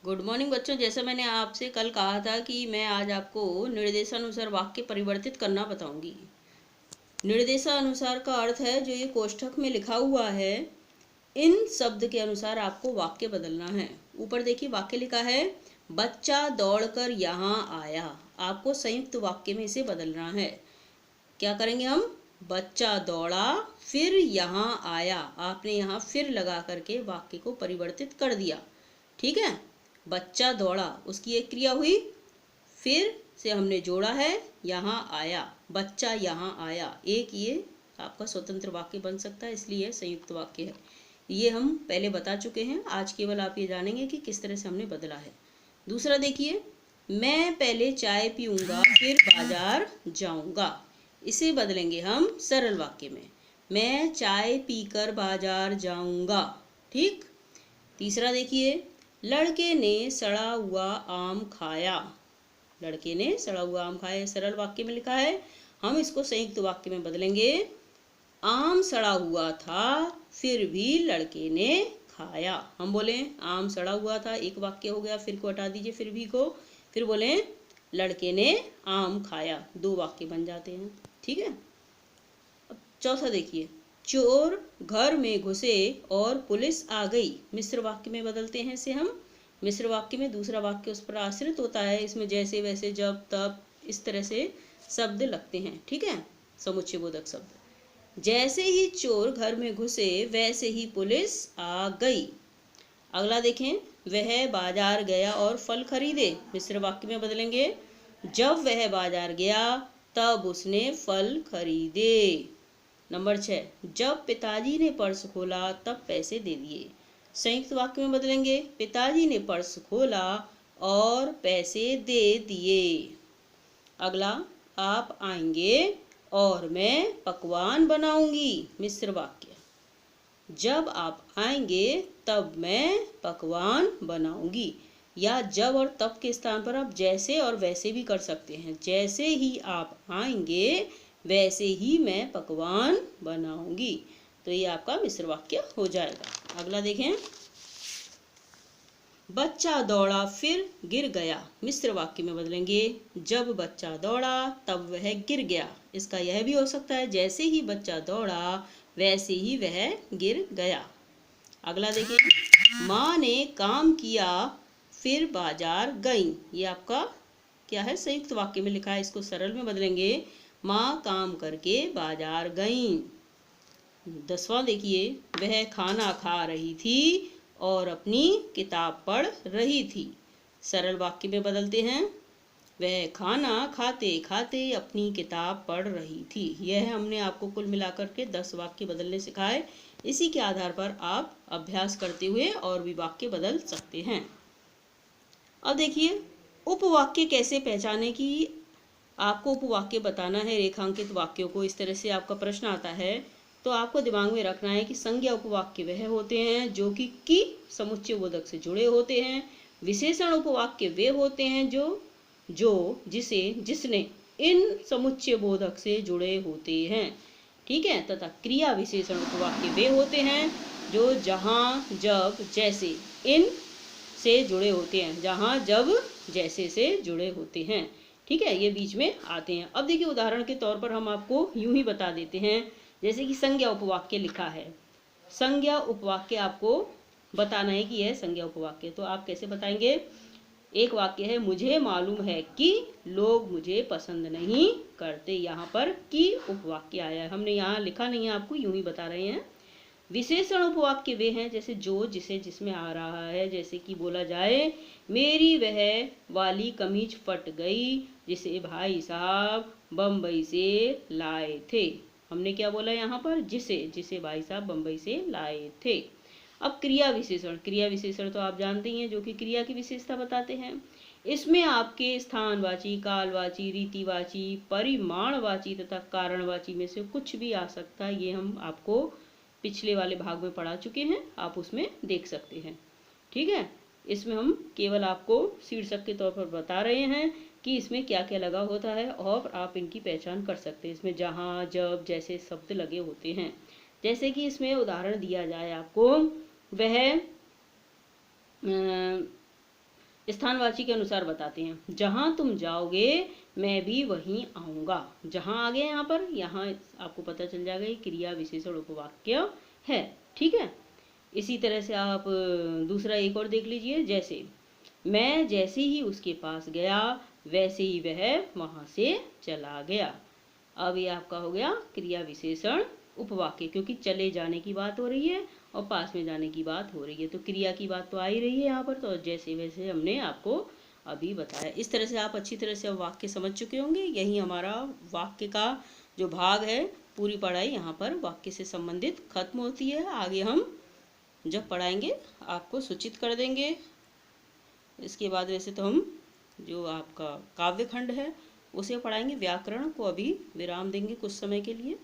Good morning बच्चों। जैसा मैंने आपसे कल कहा था कि मैं आज आपको निर्देशानुसार वाक्य परिवर्तित करना बताऊंगी। निर्देशानुसार का अर्थ है जो ये कोष्ठक में लिखा हुआ है, इन शब्द के अनुसार आपको वाक्य बदलना है। ऊपर देखिए वाक्य लिखा है, बच्चा दौड़कर यहाँ आया। आपको संयुक्त वाक्य में इसे बदलना है। क्या करेंगे हम? बच्चा दौड़ा फिर यहाँ आया। आपने यहाँ फिर लगा करके वाक्य को परिवर्तित कर दिया। ठीक है, बच्चा दौड़ा उसकी एक क्रिया हुई, फिर से हमने जोड़ा है यहाँ आया, बच्चा यहाँ आया। एक ये आपका स्वतंत्र वाक्य बन सकता है, इसलिए संयुक्त वाक्य है। ये हम पहले बता चुके हैं, आज केवल आप ये जानेंगे कि किस तरह से हमने बदला है। दूसरा देखिए, मैं पहले चाय पीऊँगा फिर बाजार जाऊँगा। इसे बदलेंगे हम सरल वाक्य में, मैं चाय पीकर बाजार जाऊँगा। ठीक। तीसरा देखिए, लड़के ने सड़ा हुआ आम खाया। लड़के ने सड़ा हुआ आम खाया, सरल वाक्य में लिखा है। हम इसको संयुक्त वाक्य में बदलेंगे, आम सड़ा हुआ था फिर भी लड़के ने खाया। हम बोले आम सड़ा हुआ था, एक वाक्य हो गया, फिर को हटा दीजिए फिर भी को, फिर बोले लड़के ने आम खाया, दो वाक्य बन जाते हैं। ठीक है। अब चौथा देखिए, चोर घर में घुसे और पुलिस आ गई। मिश्र वाक्य में बदलते हैं इसे हम। मिश्र वाक्य में दूसरा वाक्य उस पर आश्रित होता है, इसमें जैसे वैसे जब तब इस तरह से शब्द लगते हैं। ठीक है, समुच्चय बोधक शब्द। जैसे ही चोर घर में घुसे वैसे ही पुलिस आ गई। अगला देखें, वह बाजार गया और फल खरीदे। मिश्र वाक्य में बदलेंगे, जब वह बाजार गया तब उसने फल खरीदे। नंबर 6, जब पिताजी ने पर्स खोला तब पैसे दे दिए। संयुक्त वाक्य में बदलेंगे, पिताजी ने पर्स खोला और पैसे दे दिए। अगला, आप आएंगे और मैं पकवान बनाऊंगी। मिश्र वाक्य, जब आप आएंगे तब मैं पकवान बनाऊंगी। या जब और तब के स्थान पर आप जैसे और वैसे भी कर सकते हैं। जैसे ही आप आएंगे वैसे ही मैं पकवान बनाऊंगी। तो ये आपका मिश्र वाक्य हो जाएगा। अगला देखें, बच्चा दौड़ा फिर गिर गया। मिश्र वाक्य में बदलेंगे, जब बच्चा दौड़ा तब वह गिर गया। इसका यह भी हो सकता है, जैसे ही बच्चा दौड़ा वैसे ही वह गिर गया। अगला देखिए, माँ ने काम किया फिर बाजार गई। ये आपका क्या है? संयुक्त वाक्य में लिखा है। इसको सरल में बदलेंगे, माँ काम करके बाजार गईं। 10वां देखिए, वह खाना खा रही थी और अपनी किताब पढ़ रही थी। सरल वाक्य में बदलते हैं, वह खाना खाते खाते अपनी किताब पढ़ रही थी। यह हमने आपको कुल मिलाकर के 10 वाक्य बदलने सिखाए। इसी के आधार पर आप अभ्यास करते हुए और भी वाक्य बदल सकते हैं। अब देखिए, उपवाक्य कैसे पहचाने की आपको उपवाक्य बताना है रेखांकित वाक्यों को। इस तरह से आपका प्रश्न आता है तो आपको दिमाग में रखना है कि संज्ञा उपवाक्य वह होते हैं जो कि समुच्चय बोधक से जुड़े होते हैं। विशेषण उपवाक्य वे होते हैं जो जिसे जिसने इन समुच्चय बोधक से जुड़े होते हैं। ठीक है। तथा क्रिया विशेषण उपवाक्य वे होते हैं जो जहाँ जब जैसे इन से जुड़े होते हैं। जहाँ जब जैसे से जुड़े होते हैं। ठीक है, ये बीच में आते हैं। अब देखिए, उदाहरण के तौर पर हम आपको यूं ही बता देते हैं। जैसे कि संज्ञा उपवाक्य लिखा है, संज्ञा उपवाक्य आपको बताना है कि यह संज्ञा उपवाक्य। तो आप कैसे बताएंगे? एक वाक्य है, मुझे मालूम है कि लोग मुझे पसंद नहीं करते। यहाँ पर कि उपवाक्य आया है, हमने यहाँ लिखा नहीं है, आपको यूं ही बता रहे हैं। विशेषण उपवाक्य वे हैं जैसे जो जिसे जिसमें आ रहा है। जैसे कि बोला जाए, मेरी वह वाली कमीज फट गई जिसे भाई साहब बम्बई से लाए थे। हमने क्या बोला यहाँ पर? जिसे जिसे भाई साहब बम्बई से लाए थे। अब क्रिया विशेषण, क्रिया विशेषण तो आप जानते ही हैं जो कि क्रिया की विशेषता बताते हैं। इसमें आपके स्थानवाची, कालवाची, रीतिवाची, परिमाणवाची तथा कारणवाची में से कुछ भी आ सकता है। ये हम आपको पिछले वाले भाग में पढ़ा चुके हैं, आप उसमें देख सकते हैं। ठीक है, इसमें हम केवल आपको शीर्षक के तौर पर बता रहे हैं कि इसमें क्या क्या लगा होता है और आप इनकी पहचान कर सकते हैं। इसमें जहाँ जब जैसे शब्द लगे होते हैं। जैसे कि इसमें उदाहरण दिया जाए आपको, वह स्थानवाची के अनुसार बताते हैं। जहां तुम जाओगे मैं भी वहीं आऊंगा। जहां आ गए यहाँ पर, यहाँ आपको पता चल जाएगा ये क्रिया विशेषण उपवाक्य है। ठीक है, इसी तरह से आप दूसरा एक और देख लीजिए। जैसे मैं जैसे ही उसके पास गया वैसे ही वह वहां से चला गया। अब ये आपका हो गया क्रिया विशेषण उपवाक्य, क्योंकि चले जाने की बात हो रही है और पास में जाने की बात हो रही है, तो क्रिया की बात तो आ ही रही है यहाँ पर। तो जैसे वैसे हमने आपको अभी बताया। इस तरह से आप अच्छी तरह से वाक्य समझ चुके होंगे। यही हमारा वाक्य का जो भाग है, पूरी पढ़ाई यहाँ पर वाक्य से संबंधित खत्म होती है। आगे हम जब पढ़ाएंगे आपको सूचित कर देंगे। इसके बाद वैसे तो हम जो आपका काव्य खंड है उसे पढ़ाएंगे। व्याकरण को अभी विराम देंगे कुछ समय के लिए।